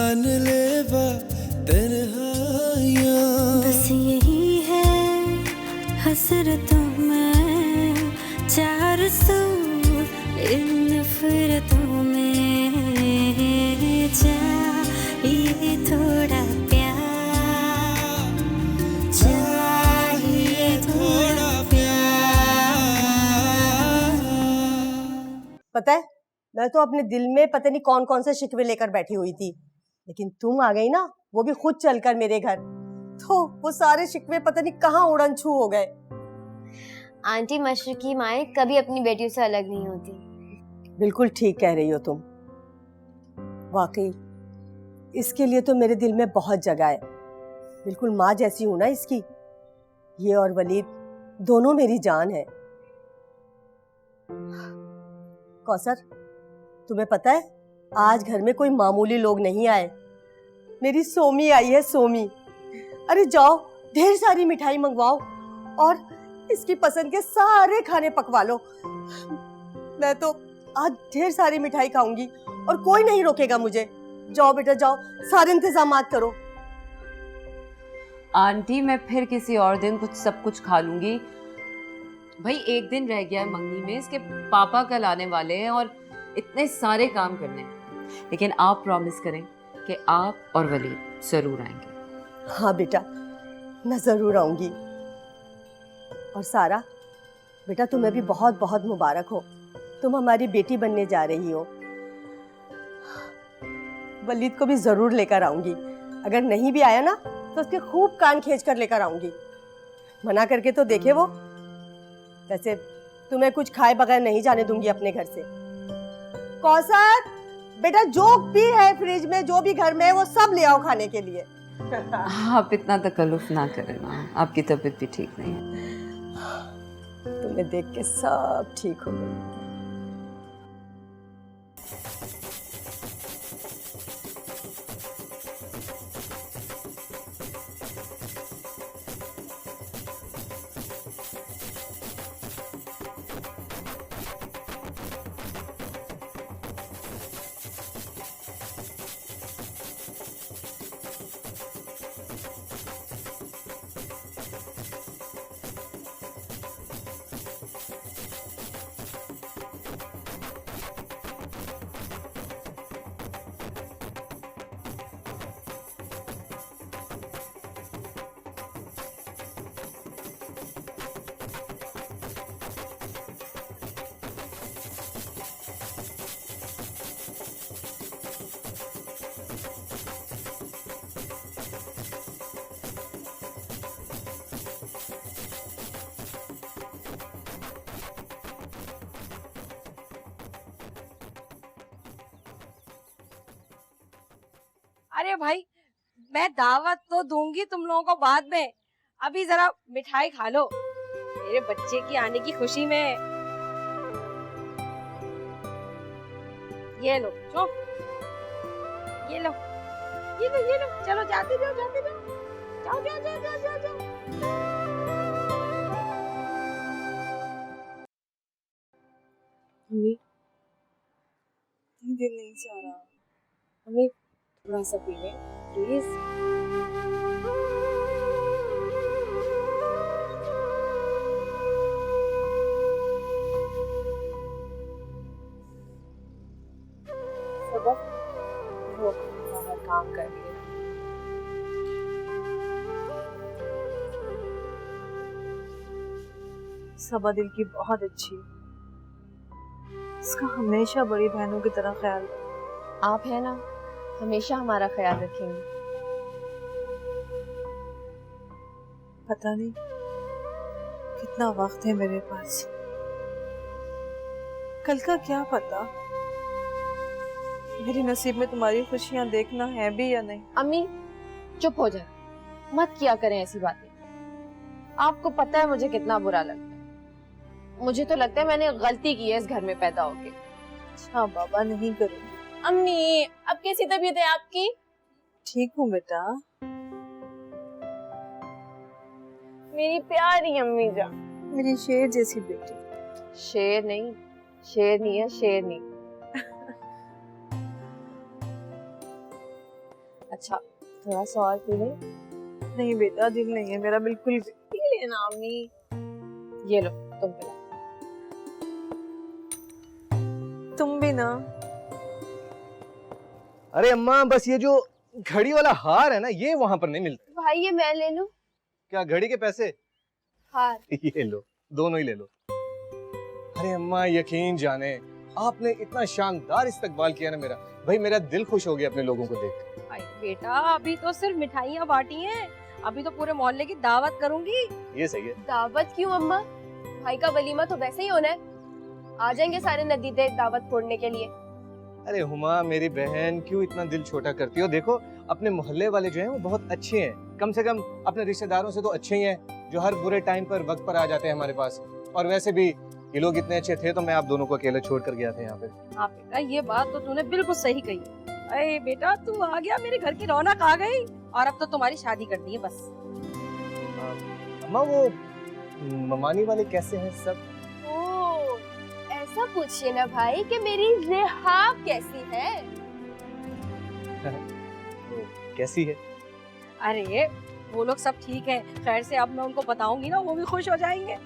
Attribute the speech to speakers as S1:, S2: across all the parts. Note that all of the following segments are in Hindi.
S1: जानलेवा तन्हाइयाँ।
S2: बस यही है हसरतों में, चार सौ इन नफरतों में, चाहिए थोड़ा प्यार, चाहिए थोड़ा प्यार।
S3: पता है, मैं तो अपने दिल में पता नहीं कौन कौन से शिकवे लेकर बैठी हुई थी, लेकिन तुम आ गई ना, वो भी खुद चलकर मेरे घर, तो वो सारे शिकवे पता नहीं कहाँ उड़न छू हो गए।
S4: आंटी मशरकी माएँ कभी अपनी बेटियों से अलग नहीं होती।
S3: बिल्कुल ठीक कह रही हो तुम, वाकई इसके लिए तो मेरे दिल में बहुत जगह है। बिल्कुल माँ जैसी हूं ना इसकी। ये और वलीद दोनों मेरी जान है। कौसर, तुम्हें पता है आज घर में कोई मामूली लोग नहीं आए, मेरी सोमी आई है, सोमी। अरे जाओ, ढेर सारी मिठाई मंगवाओ और इसकी पसंद के सारे खाने पकवा लो। मैं तो आज ढेर सारी मिठाई खाऊंगी और कोई नहीं रोकेगा मुझे। जाओ बेटा जाओ, सारे इंतजामात करो।
S5: आंटी मैं फिर किसी और दिन सब कुछ खा लूंगी। भाई एक दिन रह गया है मंगनी में, इसके पापा कल आने वाले हैं और इतने सारे काम करने हैं। लेकिन आप प्रॉमिस करें कि आप और वलीद जरूर आएंगे।
S3: हाँ बेटा, मैं जरूर आऊंगी। और सारा बेटा, तुम्हें भी बहुत बहुत मुबारक हो, तुम हमारी बेटी बनने जा रही हो। वलीद को भी जरूर लेकर आऊंगी, अगर नहीं भी आया ना तो उसके खूब कान खींच कर लेकर आऊंगी। मना करके तो देखे वो। वैसे तुम्हें कुछ खाए बगैर नहीं जाने दूंगी अपने घर से। कौसर बेटा, जो भी है फ्रिज में, जो भी घर में है, वो सब ले आओ खाने के लिए।
S5: आप इतना तकल्लुफ ना करें ना, आपकी तबीयत भी ठीक नहीं है।
S3: तुम्हें देख के सब ठीक हो गई।
S6: अरे भाई, मैं दावत तो दूंगी तुम लोगों को बाद में, अभी जरा मिठाई खा लो मेरे बच्चे की आने की खुशी में। ये लो, जो ये लो, ये लो, ये लो, चलो जाते जाओ, जाते जाओ, जाओ जाओ जाओ जाओ जाओ जाओ।
S7: मम्मी, दिल नहीं चाह रहा। मम्मी थोड़ा सा पी ले प्लीज। सबक वो बाहर काम कर लिए। सबा दिल की बहुत अच्छी, इसका हमेशा बड़ी बहनों की तरह ख्याल रखो।
S4: आप है ना, हमेशा हमारा ख्याल रखेंगे।
S7: पता नहीं कितना वक्त है मेरे पास, कल का क्या पता मेरे नसीब में तुम्हारी खुशियां देखना है भी या नहीं।
S4: अम्मी चुप हो जाए, मत किया करें ऐसी बातें। आपको पता है मुझे कितना बुरा लगता है। मुझे तो लगता है मैंने गलती की है इस घर में पैदा होके।
S7: अच्छा बाबा, नहीं करूंगी।
S4: अम्मी अब कैसी तबीयत है आपकी?
S7: ठीक हूँ बेटा।
S4: मेरी प्यारी अम्मी जान,
S7: मेरी शेर जैसी बेटी।
S4: शेर नहीं, शेरनी है, शेरनी। अच्छा थोड़ा सा और पी ले।
S7: नहीं बेटा, दिल नहीं है मेरा बिल्कुल भी।
S4: पी लेना अम्मी। ये लो तुम पिला।
S7: तुम भी ना।
S1: अरे अम्मा, बस ये जो घड़ी वाला हार है ना, ये वहां पर नहीं मिलता।
S4: भाई ये मैं ले लूं?
S1: क्या घड़ी के पैसे?
S4: हार।
S1: ये लो, दोनों ही ले लो। अरे अम्मा, यकीन जाने आपने इतना शानदार इस्तकबाल किया ना मेरा, भाई मेरा दिल खुश हो गया अपने लोगों को देख।
S6: भाई बेटा, अभी तो सिर्फ मिठाइयाँ बांटी हैं, अभी तो पूरे मोहल्ले की दावत करूंगी।
S1: ये सही है।
S4: दावत क्यों अम्मा? भाई का वलीमा तो वैसे ही होना है। आ जाएंगे सारे नदीदे दावत फोड़ने के लिए।
S1: अरे हुमा मेरी बहन, क्यों इतना दिल छोटा करती हो? देखो अपने मोहल्ले वाले जो हैं वो बहुत अच्छे हैं, कम से कम अपने रिश्तेदारों से तो अच्छे ही हैं, जो हर बुरे टाइम पर वक्त पर आ जाते हैं हमारे पास। और वैसे भी ये लोग इतने अच्छे थे तो मैं आप दोनों को अकेले छोड़ कर गया था यहाँ पे।
S6: हाँ बेटा, ये बात तो तूने बिल्कुल सही कही। अरे बेटा, तू आ गया, मेरे घर की रौनक आ गई, और अब तो तुम्हारी शादी करनी है बस।
S1: अम्मा वो ममानी वाले कैसे हैं सब?
S4: ओ, ऐसा पूछिए ना भाई कि मेरी रेहाब कैसी है?
S1: वो कैसी है?
S6: अरे वो लोग सब ठीक है, खैर से अब मैं उनको बताऊंगी ना, वो भी खुश हो जाएंगे।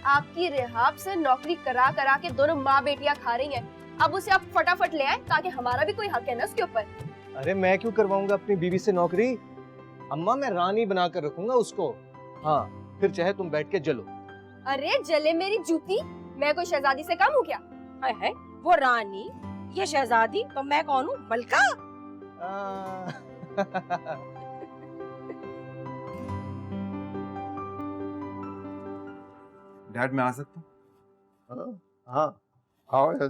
S4: आपकी रेहाब से नौकरी करा करा के दोनों माँ बेटियां खा रही हैं। अब उसे आप फटाफट ले आए ताकि हमारा भी कोई हक है ना उसके ऊपर।
S1: अरे मैं क्यों करवाऊंगा अपनी बीवी से नौकरी? अम्मा मैं रानी बना कर रखूंगा उसको। हाँ, फिर चाहे तुम बैठ के जलो।
S4: अरे जले मेरी जूती, मैं कोई शहजादी से कम हूँ क्या?
S6: है वो रानी, ये शहजादी, तो मैं कौन हूँ? मलका।
S8: डैड मैं आ सकता हूँ?
S9: हाँ आओ यार।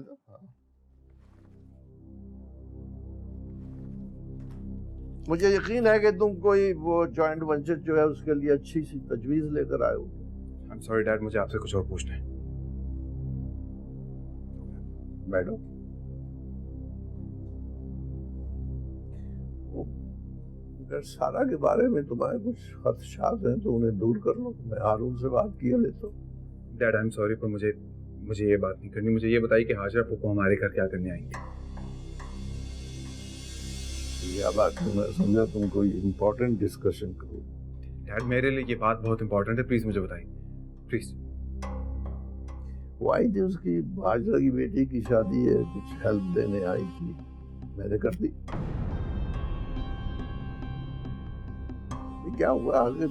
S9: मुझे यकीन है कि तुम कोई वो जॉइंट वेंचर जो है उसके लिए अच्छी सी तजवीज लेकर आए हो।
S8: आई एम सॉरी डैड, मुझे आपसे कुछ और पूछना है।
S9: बैठो। अगर सारा के बारे में तुम्हारे कुछ खदशात हैं तो उन्हें दूर कर लो। मैं हारून से बात किया लेता हूँ।
S8: डैड आई एम सॉरी, पर मुझे ये बात नहीं करनी। मुझे ये बताइए कि हाजरा फूफो हमारे घर क्या करने आएंगे?
S9: यह बात मैं समझा तुम कोई इम्पोर्टेंट डिस्कशन करो।
S8: डैड मेरे लिए ये बात बहुत इंपॉर्टेंट है, प्लीज मुझे बताइए प्लीज।
S9: वो आई थी, उसकी हाजरा की बेटी की शादी है, कुछ हेल्प देने आई थी, मैंने कर दी। क्या हुआ? आगे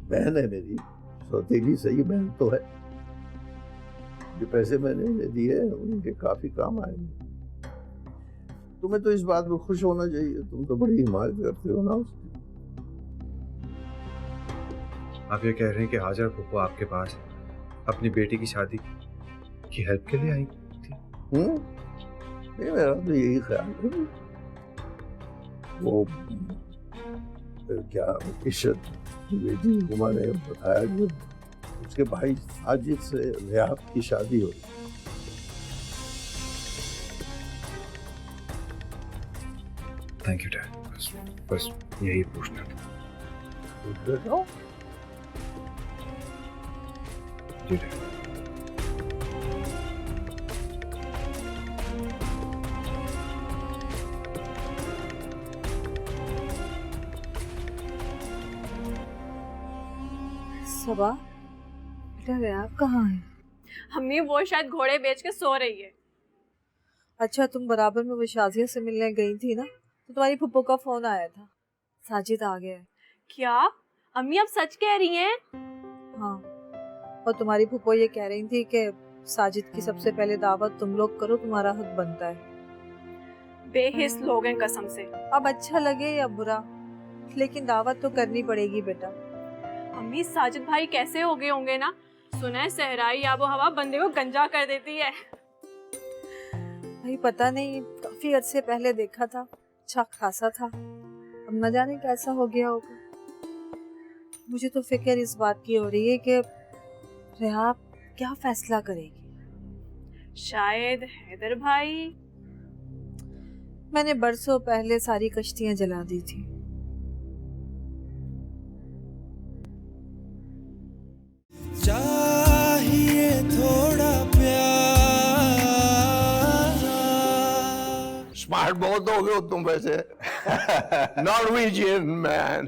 S9: बहन है मेरी, सौतेली सही बहन तो है। जो पैसे मैंने इन्हें दिए उनके काफी काम आएंगे। तुम्हें तो इस बात में खुश होना चाहिए, तुम तो बड़ी हिमायत करते हो ना उसकी।
S8: आप ये कह रहे हैं कि हाजरा फूफो आपके पास अपनी बेटी की शादी की हेल्प के लिए आई थी?
S9: नहीं, मेरा तो यही ख्याल है। वो क्या इशत की बेटी हुमा ने बताया कि उसके भाई साजिद से रियाब की शादी हो रही।
S8: थैंक यू डैड, बस यही पूछना था।
S9: जाओ।
S8: जी डैड।
S7: सबा, बेटा रेहाब कहाँ है?
S10: अम्मी वो शायद घोड़े बेच के सो रही है।
S7: अच्छा, तुम बराबर में वो शाजिया से मिलने गई थी ना, तो तुम्हारी फुप्पो का फोन आया था, साजिद आ गया है।
S10: क्या अम्मी आप सच कह रही हैं?
S7: हाँ, और तुम्हारी फुप्पो ये कह रही थी कि साजिद की सबसे पहले दावत तुम लोग करो, तुम्हारा हक बनता है।
S10: बेहिस लोग हैं कसम से।
S7: अब अच्छा लगे या बुरा, लेकिन दावत तो करनी पड़ेगी बेटा।
S10: अम्मी साजिद भाई कैसे हो गए होंगे ना, सुना है सहराई आबो हवा बंदे को गंजा कर देती है।
S7: भाई पता नहीं, काफी अरसे पहले देखा था, अच्छा खासा था, अब न जाने कैसा हो गया होगा। मुझे तो फिक्र इस बात की हो रही है कि रेहाब क्या फैसला करेगी।
S10: शायद हैदर भाई।
S7: मैंने बरसों पहले सारी कश्तियां जला दी थी।
S2: चाहिए थोड़ा प्यार।
S9: स्मार्ट बहुत हो गए हो तुम वैसे। Norwegian man.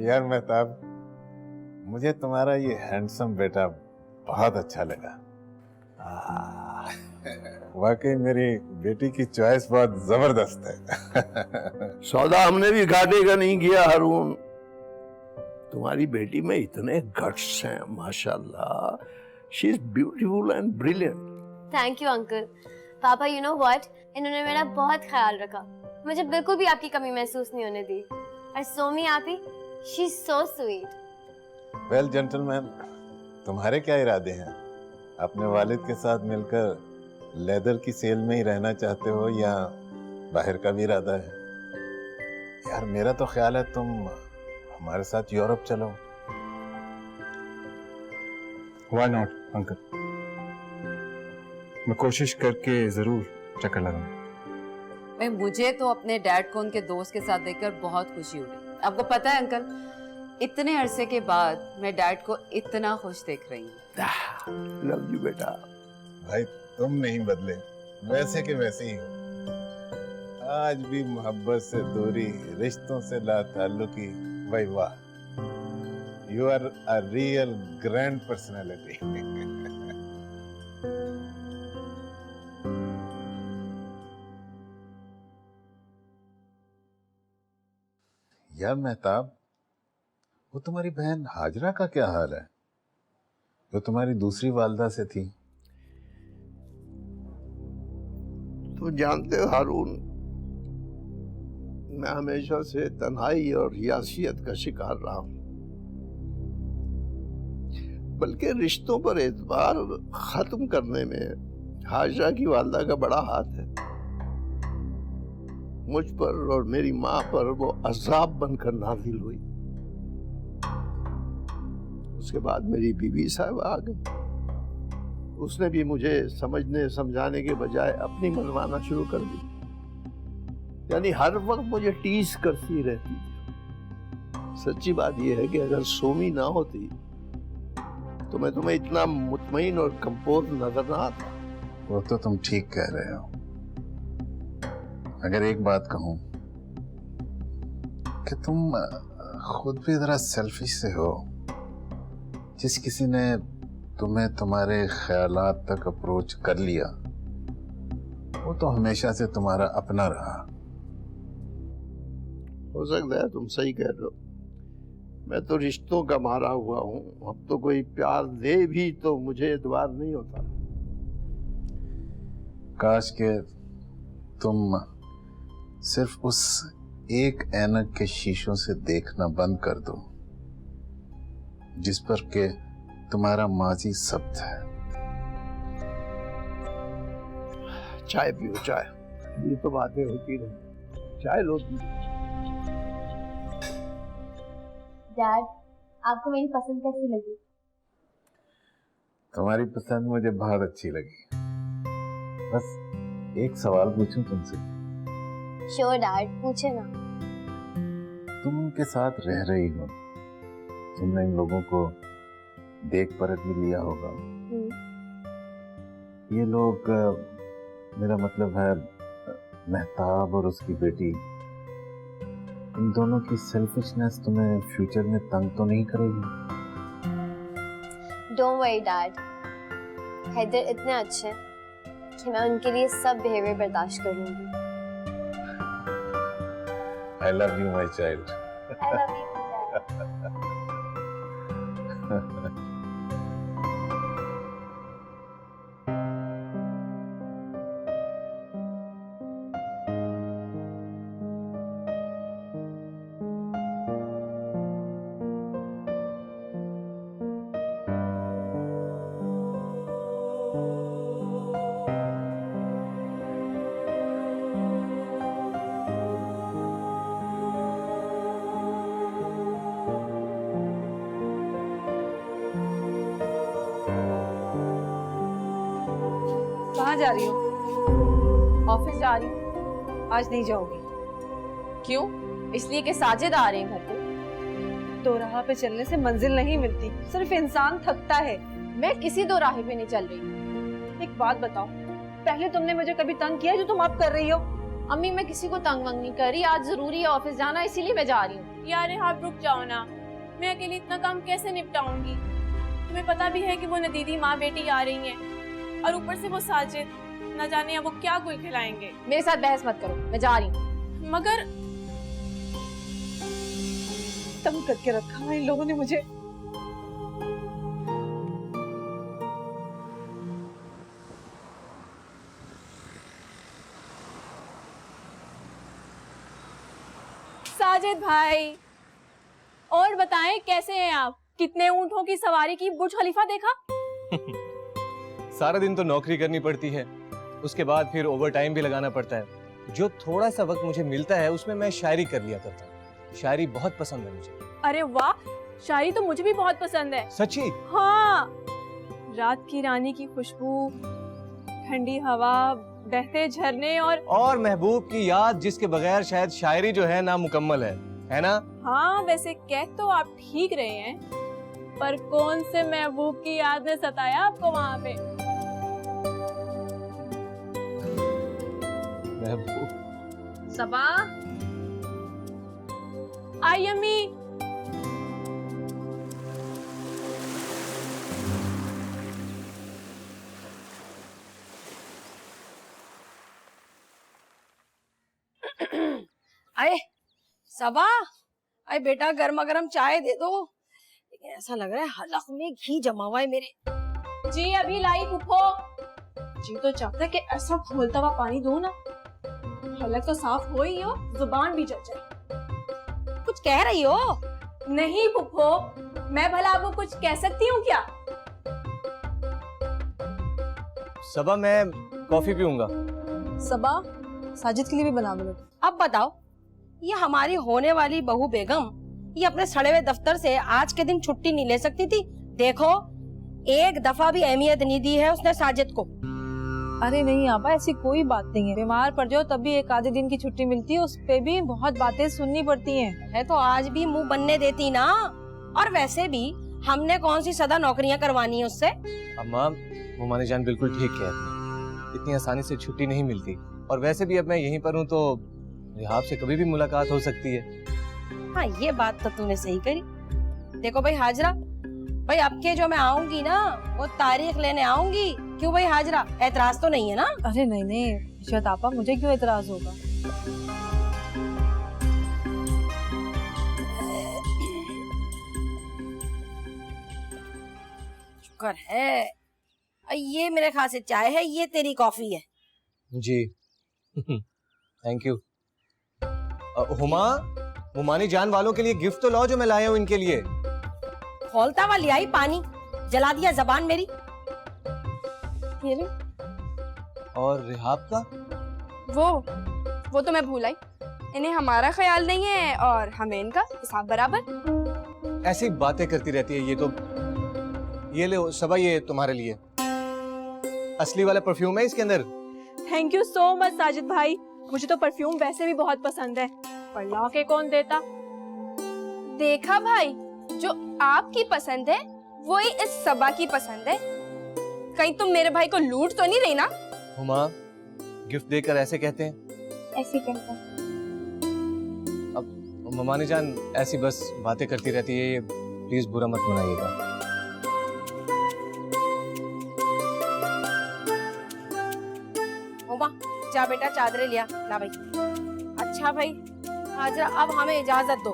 S11: यार मेहताब, मुझे तुम्हारा ये हैंडसम बेटा बहुत अच्छा लगा। वाकई मेरी बेटी की चॉइस बहुत जबरदस्त है।
S9: सौदा हमने भी घाटे का नहीं किया हारून। तुम्हारी बेटी में इतने गट्स हैं माशाल्लाह। She is beautiful and brilliant.
S12: Thank you uncle. पापा यू नो व्हाट, इन्होंने मेरा बहुत ख्याल रखा, मुझे बिल्कुल भी आपकी कमी महसूस नहीं होने दी। और सोमी आपी, she is so sweet.
S11: Well gentleman, तुम्हारे क्या इरादे हैं? अपने वालिद के साथ मिलकर लेदर की सेल में ही रहना चाहते हो या बाहर का भी इरादा है? यार मेरा तो ख्याल है तुम हमारे साथ यूरोप चलो।
S8: व्हाई नॉट अंकल, मैं कोशिश करके जरूर चक्कर लगाऊंगा।
S5: भाई मुझे तो अपने डैड को उनके दोस्त के साथ देखकर बहुत खुशी हुई। आपको पता है अंकल, इतने अरसे के बाद मैं डैड को इतना खुश देख रही हूँ।
S9: लव यू बेटा।
S11: भाई तुम नहीं बदले, वैसे के वैसे ही हो। आज भी मोहब्बत से दूरी, रिश्तों से लाताल्लुकी। भाई वाह, you are a real grand personality. यार मेहताब, वो तुम्हारी बहन हाजरा का क्या हाल है, जो तुम्हारी दूसरी वालदा से थी?
S9: तुम जानते हो हारून, मैं हमेशा से तन्हाई और हियासियत का शिकार रहा हूं। बल्कि रिश्तों पर एतबार खत्म करने में हाजरा की वालदा का बड़ा हाथ है। मुझ पर और मेरी माँ पर वो अजाब बनकर नाजिल हुई। उसके बाद मेरी बीवी साहब आ गई। उसने भी मुझे समझने समझाने के बजाय अपनी मनवाना शुरू कर दी। यानी हर वक्त मुझे टीज करती रहती थी। सच्ची बात यह है कि अगर सोमी ना होती तो मैं तुम्हें इतना मुतमईन और कंपोज नजर ना आता।
S11: वो तो तुम ठीक कह रहे हो। अगर एक बात कहूं कि तुम खुद भी जरा सेल्फिश से हो। जिस किसी ने तुम्हें तुम्हारे ख्यालात तक अप्रोच कर लिया, वो तो हमेशा से तुम्हारा अपना रहा।
S9: हो सकता है तुम सही कह रहे हो। मैं तो रिश्तों का मारा हुआ हूँ। अब तो कोई प्यार दे भी तो मुझे एतबार नहीं होता।
S11: काश के तुम सिर्फ उस एक ऐनक के शीशों से देखना बंद कर दो जिस पर के तुम्हारा माजी सब्त है।
S9: चाय पियो चाय। ये तो बातें होती रही। चाय लो।
S12: डैड, आपको मेरी पसंद कैसी लगी?
S11: तुम्हारी पसंद मुझे बहुत अच्छी लगी। बस एक सवाल पूछूं तुमसे?
S12: श्योर डैड, पूछे ना।
S11: तुम उनके साथ रह रही हो, तुमने इन लोगों को देख परख भी लिया होगा। ये लोग, मेरा मतलब है मेहताब और उसकी बेटी, इन दोनों की सेल्फिशनेस तुम्हें फ्यूचर में तंग तो नहीं करेगी?
S12: डोंट वरी डैड, हैदर इतने अच्छे हैं कि मैं उनके लिए सब बिहेवियर बर्दाश्त कर लूंगी।
S11: I love you, my child.
S12: I love you, Dad.
S7: कहाँ जा रही हो?
S4: ऑफिस जा रही हूँ।
S7: आज नहीं जाओगी?
S4: क्यों? इसलिए कि साजिद आ रहे हैं घर पे।
S7: दो राह पे चलने से मंजिल नहीं मिलती, सिर्फ इंसान थकता है।
S4: मैं किसी दो राह पे नहीं चल रही।
S7: एक बात बताओ,
S4: पहले तुमने मुझे कभी तंग किया जो तुम अब कर रही हो? अम्मी मैं किसी को तंग वंग नहीं कर रही, आज जरूरी है ऑफिस जाना इसीलिए मैं जा रही हूँ।
S10: यार आप रुक जाओ ना, मैं अकेले इतना काम कैसे निपटाऊंगी? तुम्हें पता भी है कि वो नदीदी माँ बेटी आ रही हैं, और ऊपर से वो साजिद, न जाने अब वो क्या गुल खिलाएंगे।
S4: मेरे साथ बहस मत करो, मैं जा रही हूँ।
S10: मगर तंग करके रखा है इन लोगों ने मुझे। साजिद भाई, और बताएं कैसे हैं आप? कितने ऊंटों की सवारी की, बुर्ज खलीफा देखा?
S1: सारा दिन तो नौकरी करनी पड़ती है, उसके बाद फिर ओवर टाइम भी लगाना पड़ता है। जो थोड़ा सा वक्त मुझे मिलता है उसमें मैं शायरी कर लिया करता हूँ। शायरी बहुत पसंद है मुझे।
S10: अरे वाह, शायरी तो मुझे भी बहुत पसंद है।
S1: सच्ची?
S10: हाँ, रात की रानी की खुशबू, ठंडी हवा, बहते झरने
S1: और महबूब की याद जिसके बगैर शायद शायरी जो है ना मुकम्मल है ना?
S10: हाँ वैसे कह तो आप ठीक रहे हैं, पर कौन से महबूब की याद ने सताया आपको वहाँ पे?
S1: महबूब।
S4: सबा,
S10: आई अम्मी।
S6: आए सबा, अरे बेटा गर्मा गर्म चाय दे दो। लेकिन ऐसा लग रहा है हलक में घी जमा हुआ है मेरे।
S10: जी अभी लाई फूफो। जी तो चाहता है कि ऐसा खोलता हुआ पानी दो ना, हलक तो साफ हो ही हो, जुबान भी जल जाए।
S6: कुछ कह रही हो?
S10: नहीं फूफो, मैं भला आपको कुछ कह सकती हूँ क्या?
S1: सबा मैं कॉफी पीऊंगा।
S7: सबा, साजिद के लिए भी बना दो।
S6: अब बताओ, ये हमारी होने वाली बहू बेगम ये अपने सड़े हुए दफ्तर से आज के दिन छुट्टी नहीं ले सकती थी? देखो, एक दफा भी अहमियत नहीं दी है उसने साजिद को।
S7: अरे नहीं आबा, ऐसी कोई बात नहीं है। बीमार पड़ जाओ तब भी एक आधे दिन की छुट्टी मिलती है, उस पे भी बहुत बातें सुननी पड़ती हैं।
S6: है तो आज भी मुंह बनने देती ना। और वैसे भी हमने कौन सी सदा नौकरियां करवानी है उससे?
S1: अम्मा, मुमानी जान बिल्कुल ठीक कहती है, इतनी आसानी से छुट्टी नहीं मिलती। और वैसे भी अब मैं यहीं पर हूँ तो रिहाब से कभी भी मुलाकात हो सकती है।
S6: हाँ ये बात तो तूने सही करी। देखो भाई हाजरा, भाई अब के जो मैं आऊंगी ना वो तारीख लेने आऊंगी। क्यों भाई हाजरा, एतराज तो नहीं है ना?
S7: अरे नहीं नहीं शायद आपा, मुझे क्यों एतराज होगा?
S6: शुक्र है। ये मेरे ख्याल से चाय है, ये तेरी कॉफी है।
S1: जी थैंक यू। हुमा, मुमानी जान वालों के लिए गिफ्ट तो लाओ जो मैं लाया हूँ इनके लिए।
S6: खोलता हुआ ले आई पानी, जला दिया जबान मेरी।
S10: ये ले।
S1: और रिहाब का?
S10: वो तो मैं भूल आई। इन्हें हमारा ख्याल नहीं है और हमें इनका, हिसाब बराबर।
S1: ऐसी बातें करती रहती है ये तो। ये ले सबा, ये तुम्हारे लिए असली वाला परफ्यूम है इसके अंदर।
S10: Thank you so much Sajid भाई, मुझे तो परफ्यूम वैसे भी बहुत पसंद है, पर ला के कौन देता?
S13: देखा भाई, जो आपकी पसंद है वही इस सबा की पसंद है। कहीं तुम मेरे भाई को लूट तो नहीं रही ना?
S1: हुमा, गिफ्ट देकर ऐसे कहते हैं?
S13: ऐसे कहता है।
S1: अब ममानी जान ऐसी बस बातें करती रहती है, ये प्लीज बुरा मत मनाइएगा।
S6: हुमा जा बेटा, चादरें लिया ला भाई। अच्छा भाई हाजरा, अब हमें इजाजत दो।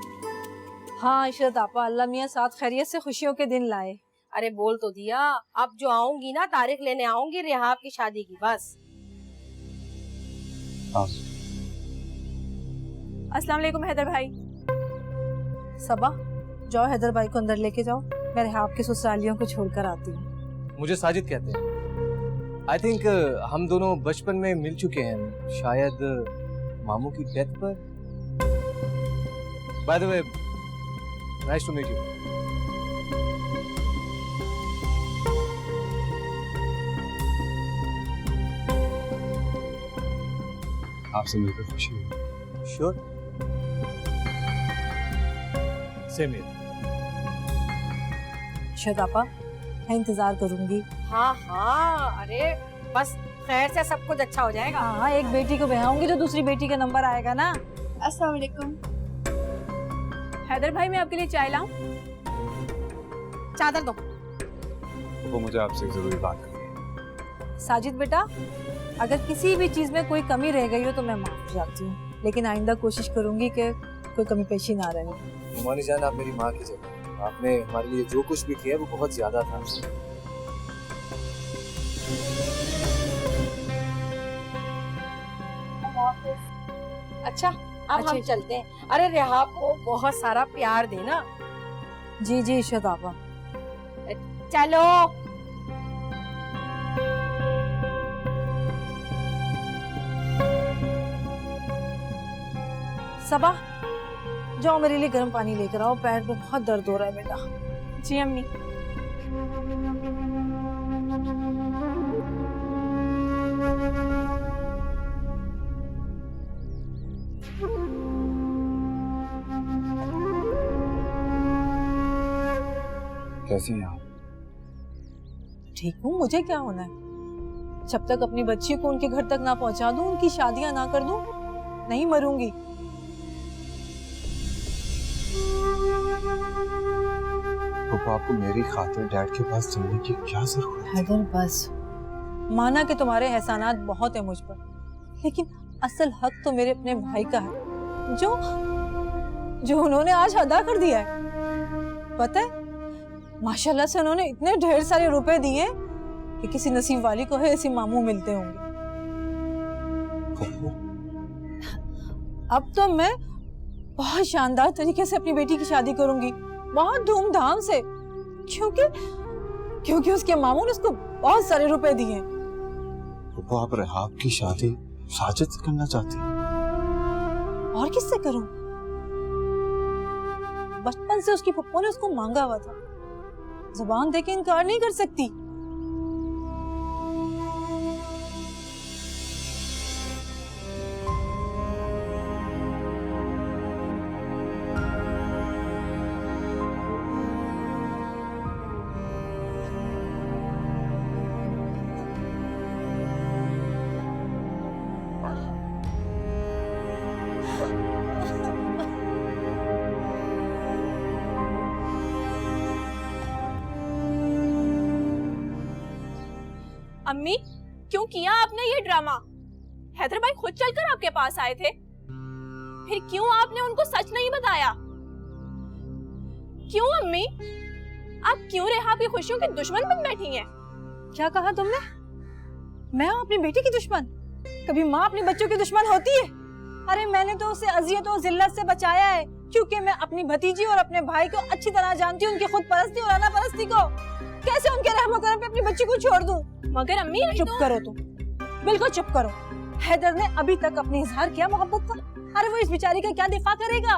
S7: हाँ इशरत आपा, अल्लाह मियाँ साथ खैरियत से खुशियों के दिन लाए।
S6: अरे बोल तो दिया, अब जो आऊंगी ना तारीख लेने आऊंगी रिहाब की शादी की, बस।
S10: अस्सलाम वालेकुम हैदर भाई।
S7: सबा, जाओ हैदर भाई को अंदर लेके जाओ, मैं रिहाब के ससुरालियों को छोड़कर आती हूँ।
S1: मुझे साजिद कहते हैं। आई थिंक हम दोनों बचपन में मिल चुके हैं, शायद मामू की डेथ पर। By the way, nice to meet you.
S8: आपसे मिलकर खुशी हुई।
S1: Sure, same here.
S7: इशरत आपा, मैं इंतजार करूंगी।
S6: हाँ हाँ, अरे बस खैर से सब कुछ अच्छा हो जाएगा।
S7: हाँ, एक बेटी को ब्याहूंगी तो दूसरी बेटी का नंबर आएगा ना।
S10: अस्सलाम वालेकुम। हैदर भाई, मैं आपके लिए चाय लाऊं?
S6: चादर दो।
S8: वो मुझे आपसे जरूरी बात करनी है।
S7: साजिद बेटा, अगर किसी भी चीज में कोई कमी रह गई हो तो मैं माफ हो जाती हूँ, लेकिन आइंदा कोशिश करूंगी कि कोई कमी पेशी ना रहे।
S1: मोनी जान, आप मेरी माँ की जगह, आपने हमारे लिए जो कुछ भी किया वो बहुत ज्यादा था।
S6: अच्छा, अब हम चलते हैं। अरे रेहा को बहुत सारा प्यार देना।
S7: जी जी इशरत आपा।
S6: चलो।
S7: सबा, जाओ मेरे लिए गर्म पानी लेकर आओ, पैर में बहुत दर्द हो रहा है बेटा।
S10: जी अम्मी।
S8: कैसी हैं आप?
S7: ठीक हूँ, मुझे क्या होना है? जब तक अपनी बच्ची को उनके घर तक ना पहुंचा दूं, उनकी शादियां ना कर दूं, नहीं मरूंगी।
S8: पापा, आपको मेरी खातिर डैड के पास चलने की क्या जरूरत है?
S7: हैदर बस, माना कि तुम्हारे एहसानात बहुत है मुझ पर, लेकिन असल हक तो मेरे अपने भाई का है, जो उन्होंने आज अदा कर दिया है। पता है, माशाल्लाह से उन्होंने इतने ढेर सारे रुपए दिए कि किसी नसीब वाली को है ऐसे मामू मिलते होंगे। अब तो मैं बहुत शानदार तरीके से अपनी बेटी की शादी करूंगी, बहुत धूमधाम से, क्योंकि उसके मामू ने उसको बहुत सारे रुपए दिए।
S8: पापा, आप रेहाब की शादी साजिद से करना चाहती हैं?
S7: और किससे करूं? बचपन से उसकी पप्पो ने उसको मांगा हुआ था, जुबान देके इनकार नहीं कर सकती।
S10: अम्मी, क्यों किया आपने ये ड्रामा? हैदर भाई खुद चलकर आपके पास आए थे, फिर क्यों आपने उनको सच नहीं बताया? क्यों अम्मी? आप क्यों रेहा की खुशियों की दुश्मन बन बैठी हैं?
S7: क्या कहा तुमने? मैं हूँ अपनी बेटी की दुश्मन? कभी माँ अपने बच्चों की दुश्मन होती है? अरे मैंने तो उसे अजियत और जिल्लत से बचाया है, क्योंकि मैं अपनी भतीजी और अपने भाई को अच्छी तरह जानती हूँ, उनकी खुद परस्ती और अना परस्ती को। कैसे उनके रहमो करम पे अपनी बच्ची को छोड़ दूं?
S10: मगर अम्मी,
S7: चुप करो तुम, बिल्कुल चुप करो। हैदर ने अभी तक अपने इजहार किया मोहब्बत का? अरे वो इस बेचारी का क्या दिफा करेगा?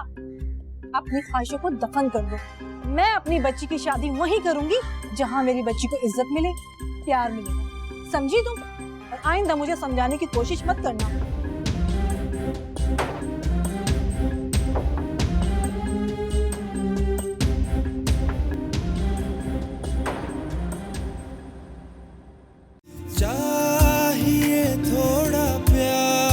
S7: अपनी ख्वाहिशों को दफन कर दो। मैं अपनी बच्ची की शादी वहीं करूंगी जहां मेरी बच्ची को इज्जत मिले, प्यार मिले, समझी तुम? और आइंदा मुझे समझाने की कोशिश मत करना।
S2: चाहिए थोड़ा प्यार।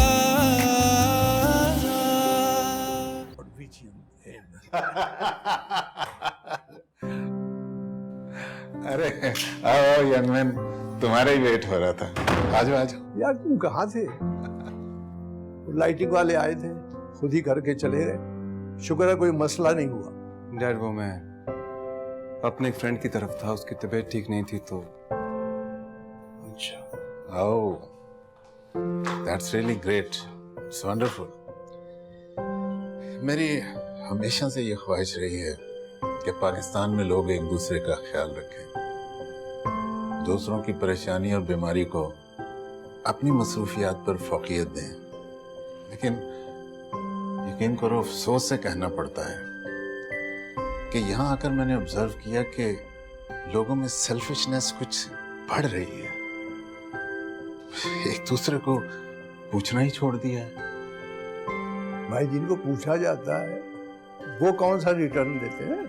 S11: अरे आओ यंग मैन, तुम्हारा ही वेट हो रहा था। आ जाओ आ जाओ।
S9: यार तुम कहाँ थे? लाइटिंग वाले आए थे, खुद ही करके चले गए। शुक्र है कोई मसला नहीं हुआ।
S8: डैड, वो मैं अपने एक फ्रेंड की तरफ था, उसकी तबीयत ठीक नहीं थी तो।
S11: अच्छा, oh, that's really great, it's wonderful. मेरी हमेशा से ये ख्वाहिश रही है कि पाकिस्तान में लोग एक दूसरे का ख्याल रखें, दूसरों की परेशानी और बीमारी को अपनी मसरूफियात पर फोकियत दें। लेकिन यकीन करो, अफसोस से कहना पड़ता है कि यहाँ आकर मैंने ऑब्जर्व किया कि लोगों में सेल्फिशनेस कुछ बढ़ रही है, एक दूसरे को पूछना ही छोड़ दिया है।
S9: भाई, जिनको पूछा जाता है वो कौन सा रिटर्न देते हैं?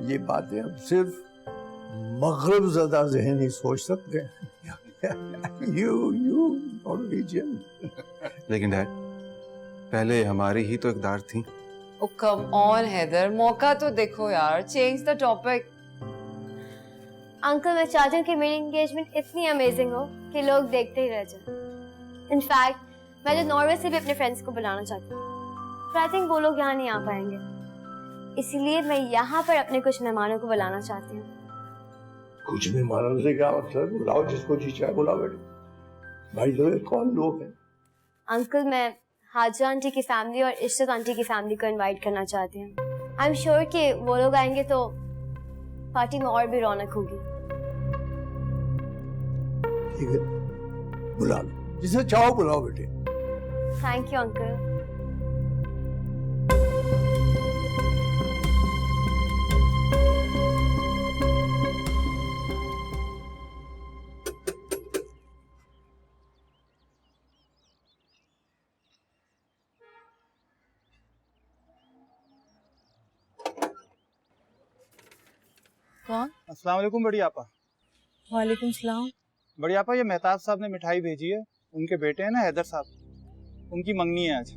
S9: ये बातें अब सिर्फ मगरब ज़दा ज़हन ही सोच सकते हैं। You Norwegian.
S8: लेकिन डैड, पहले हमारी ही तो इकदार थी।
S5: ओ कम ऑन हैदर, मौका तो देखो यार, चेंज द टॉपिक।
S12: अंकल मैं चाहती हूँ कि मेरी एंगेजमेंट इतनी अमेजिंग हो कि लोग देखते ही रह जाएं। इनफैक्ट मैं तो नॉर्वे से भी अपने फ्रेंड्स को बुलाना चाहती हूँ, पर आई थिंक वो लोग यहाँ नहीं आ पाएंगे, इसीलिए मैं यहाँ पर अपने कुछ मेहमानों को बुलाना चाहती हूँ।
S9: कुछ भी मानने से क्या मतलब, बुलाओ जिसको जी चाहे बुलाओ बेटे। भाई लोग कौन लोग हैं?
S12: अंकल मैं हाजा आंटी की फैमिली और इश्रत आंटी की फैमिली को इनवाइट करना चाहती हूँ। आई एम श्योर कि वो लोग आएंगे तो पार्टी में और भी रौनक होगी।
S9: ठीक है, बुला लो, जिसे चाहो बुलाओ बेटे।
S12: Thank you uncle.
S7: कौन?
S14: अस्सलाम वालेकुम बड़ी आपा।
S7: वालेकुम सलाम।
S14: बड़ी आपा, ये मेहताब साहब ने मिठाई भेजी है, उनके बेटे हैं ना हैदर साहब, उनकी मंगनी है आज।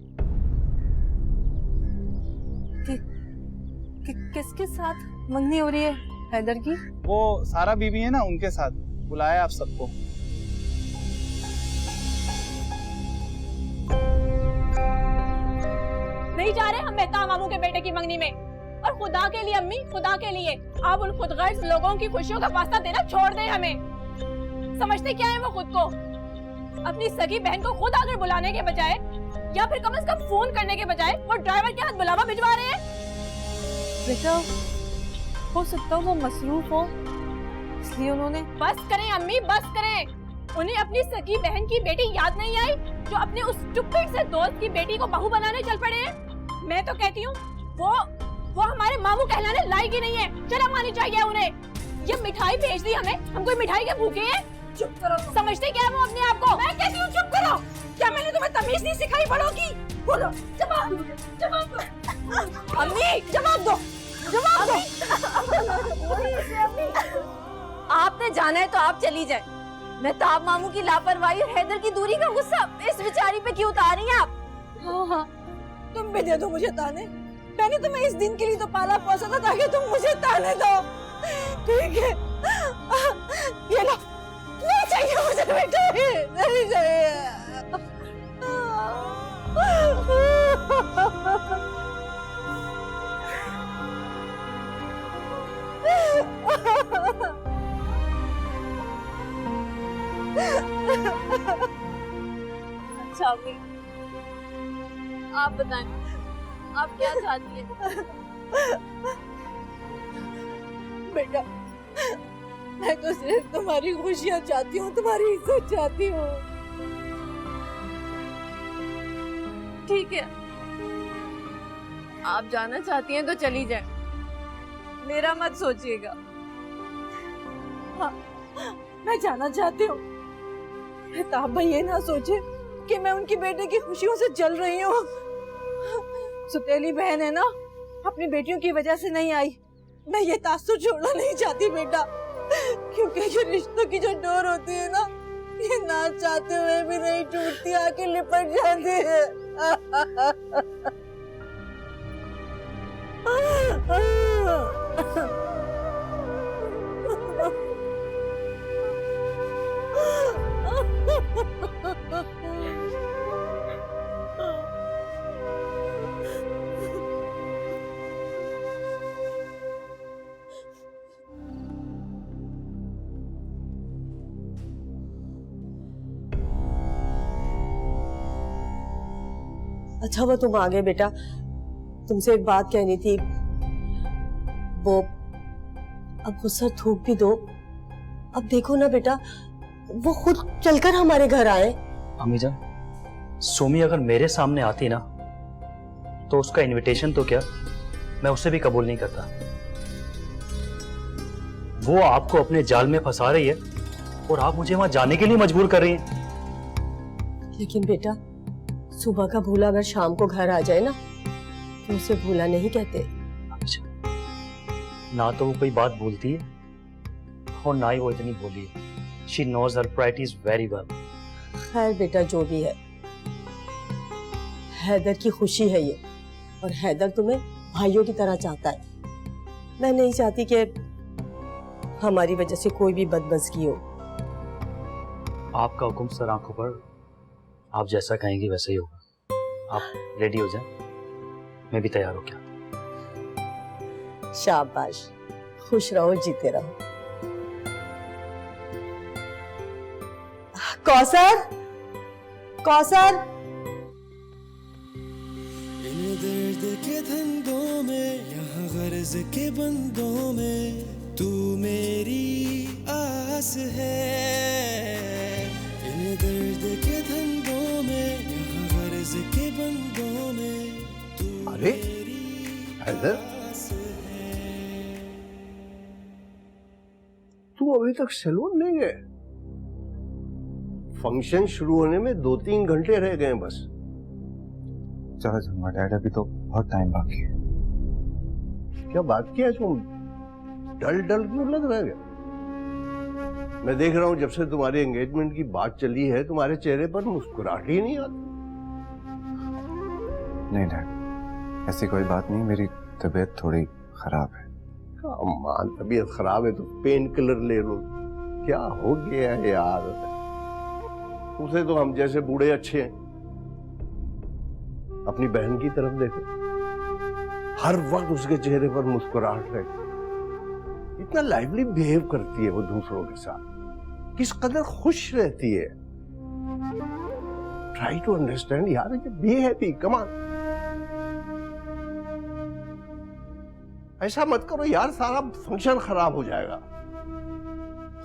S7: किसके साथ मंगनी हो रही है हैदर की?
S14: वो सारा बीबी है ना, उनके साथ बुलाया आप सबको।
S10: नहीं जा रहे हम मेहताब मामू के बेटे की मंगनी में। और खुदा के लिए अम्मी, खुदा के लिए आप उन खुदगर्ज लोगों की खुशियों का वास्ता देना छोड़ दें हमें। समझते क्या है वो खुद को? अपनी सगी बहन को खुद आकर बुलाने के बजाय या फिर कम से कम फोन करने के बजाय वो ड्राइवर के हाथ बुलावा भिजवा रहे हैं।
S7: बेटा हो सकता है वो मसरूफ हो, इसलिए उन्होंने।
S10: बस करें अम्मी, बस करें। उन्हें अपनी सगी बहन की बेटी याद नहीं आई जो अपने उस स्टूपिड से दोस्त की बेटी को बहू बनाने चल पड़े हैं। मैं तो कहती हूँ वो हमारे मामू कहलाने लायक ही नहीं है। शर्म आनी चाहिए उन्हें। ये मिठाई भेज दी हमें, हम कोई मिठाई के भूखे हैं? चुप करो। समझते क्या है वो अपने आप को? मैं कहती हूँ चुप करो। क्या मैंने तुम्हें तमीज नहीं सिखाई बड़ों की? बोलो, जवाब दो। अम्मी जवाब दो, जवाब दो।
S4: आपने जाना है तो आप चली जाए। मेहताब मामू की लापरवाही और हैदर की दूरी का गुस्सा इस बेचारी पे क्यों उतार रही हैं आप?
S6: हाँ, तुम भी दे दो मुझे ताने। मैंने तुम्हें इस दिन के लिए तो पाला पोसा था ताकि तुम मुझे ताने दो। ठीक है, ये लो। नहीं चाहिए मुझे बेटा, नहीं चाहिए।
S10: अच्छा अम्मी, आप बताएं आप क्या चाहती हैं?
S6: बेटा मैं तो सिर्फ तुम्हारी खुशियाँ चाहती हूँ, तुम्हारी इज्जत चाहती हूँ।
S10: ठीक है, आप जाना चाहती हैं तो चली जाए, मेरा मत सोचिएगा।
S6: हाँ, मैं जाना चाहती हूँ। मेहताब भाई ये ना सोचे कि मैं उनकी बेटे की खुशियों से जल रही हूँ। सुतेली बहन है ना, अपनी बेटियों की वजह से नहीं आई। मैं ये तासुर छोड़ना नहीं चाहती बेटा, क्योंकि ये रिश्तों की जो डोर होती है ना, ये ना चाहते हुए भी नहीं टूटती, आके लिपट जाती है। अच्छा वो तुम आ गए बेटा, तुमसे एक बात कहनी थी। वो अब गुस्सा थूक भी दो। अब देखो ना बेटा, वो खुद चलकर हमारे घर आए।
S15: अम्मी जान, सोमी अगर मेरे सामने आती ना तो उसका इनविटेशन तो क्या, मैं उसे भी कबूल नहीं करता। वो आपको अपने जाल में फंसा रही है और आप मुझे वहां जाने के लिए मजबूर कर रही हैं।
S3: लेकिन बेटा सुबह का भूला अगर शाम को घर आ जाए ना तो उसे भूला नहीं कहते।
S15: ना तो वो कोई बात बोलती है और ना ही वो इतनी भोली है। She knows her priorities very well.
S3: खैर बेटा, जो भी है, हैदर की खुशी है ये, और हैदर तुम्हें भाइयों की तरह चाहता है। मैं नहीं चाहती कि हमारी वजह से कोई भी बदमज़गी हो।
S15: आपका हुक्म सर आंखों पर, आप जैसा कहेंगी वैसा ही होगा। आप रेडी हो जाएं, मैं भी तैयार हो गया।
S3: शाबाश, खुश रहो, जीते रहो। कौसर, कौसर,
S2: इन दर्द के धंधों में, यहाँ गर्ज के बंदों में, तू मेरी आस है। इन दर्द के धंधों में, यहाँ गर्ज के बंदों में, तू
S9: अरे हैदर, तू अभी तक सैलून नहीं गए? फंक्शन शुरू होने में 2-3 घंटे रह गए बस।
S14: चलो जाऊंगा डैड, अभी तो बहुत टाइम बाकी है।
S9: क्या बात किया तुम? डल डल क्यों लग रहा है? मैं देख रहा हूं जब से तुम्हारे एंगेजमेंट की बात चली है, तुम्हारे चेहरे पर मुस्कुराहट ही नहीं आती।
S14: नहीं डैड, ऐसी कोई बात नहीं, मेरी तबीयत थोड़ी खराब है।
S9: मान तबीयत खराब है तो पेन किलर ले लो। क्या हो गया है यार? उसे तो हम जैसे बूढ़े अच्छे हैं। अपनी बहन की तरफ देखो, हर वक्त उसके चेहरे पर मुस्कुराहट रहती, इतना लाइवली बिहेव करती है वो दूसरों के साथ, किस कदर खुश रहती है। ट्राई टू अंडरस्टैंड यार, बी हैप्पी, कम ऑन। ऐसा मत करो यार, सारा फंक्शन खराब हो जाएगा।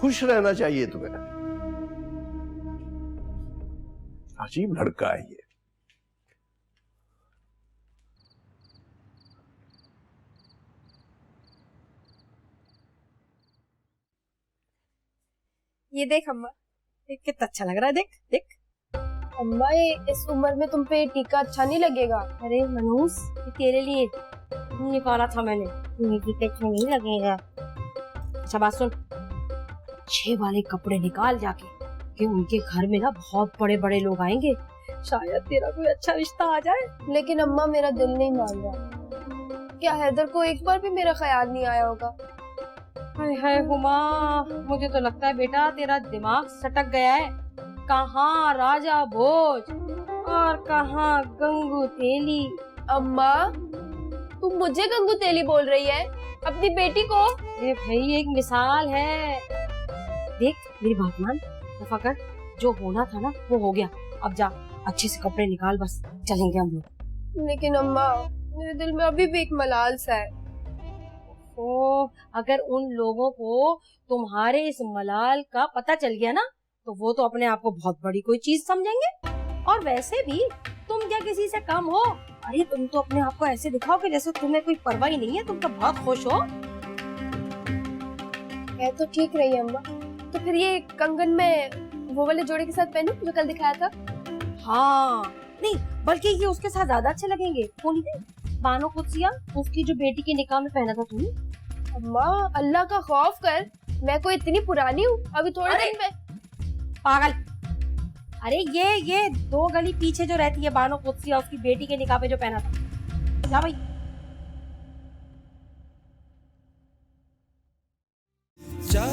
S9: खुश रहना चाहिए तुम्हें। अजीब लड़का है ये।
S10: ये देख अम्मा,
S3: देख कितना अच्छा लग रहा है, देख देख।
S4: अम्मा, ये इस उम्र में तुम पे टीका अच्छा नहीं लगेगा।
S12: अरे मनूस, ये तेरे लिए निकाला था मैंने, तुम्हें टीका अच्छा नहीं लगेगा।
S3: अच्छा बात सुन, 6 वाले कपड़े निकाल जाके, कि उनके घर में ना बहुत बड़े बड़े लोग आएंगे, शायद तेरा कोई अच्छा रिश्ता आ जाए।
S4: लेकिन अम्मा, मेरा दिल नहीं मान रहा। क्या हैदर को एक बार भी मेरा ख्याल नहीं आया होगा?
S3: हाय हाय हुमा, मुझे तो लगता है बेटा तेरा दिमाग सटक गया है। कहाँ राजा भोज और कहाँ गंगू तेली।
S4: अम्मा, तुम मुझे गंगू तेली बोल रही है, अपनी बेटी को?
S3: ये भाई एक मिसाल है। देख मेरी बात मान, दफा कर, जो होना था ना वो हो गया। अब जा अच्छे से कपड़े निकाल, बस चलेंगे हम लोग।
S4: लेकिन अम्मा, मेरे दिल में अभी भी एक मलाल सा है।
S3: तो अगर उन लोगों को तुम्हारे इस मलाल का पता चल गया ना, तो वो तो अपने आप को बहुत बड़ी कोई चीज समझेंगे। और वैसे भी तुम क्या किसी से कम हो? अरे तुम तो अपने आप को ऐसे दिखाओ कि जैसे तुम्हें कोई परवाह ही नहीं है, तुम तो बहुत खुश हो।
S4: है तो ठीक रही अम्मा। तो फिर ये कंगन में वो वाले जोड़े के साथ पहनूं जो कल दिखाया था?
S3: हाँ, नहीं बल्कि ये उसके साथ ज्यादा अच्छे लगेंगे। कौन थे बानो कुत्सिया, उसकी जो बेटी के निकाह में पहना था तुमने?
S4: अम्मा, अल्लाह का खौफ कर, मैं कोई इतनी पुरानी हूँ? अभी थोड़े दिन में।
S3: पागल, अरे ये 2 गली पीछे जो रहती है बानो कुत्सिया, उसकी बेटी के निकाह पे जो पहना था। जा भाई।
S2: जा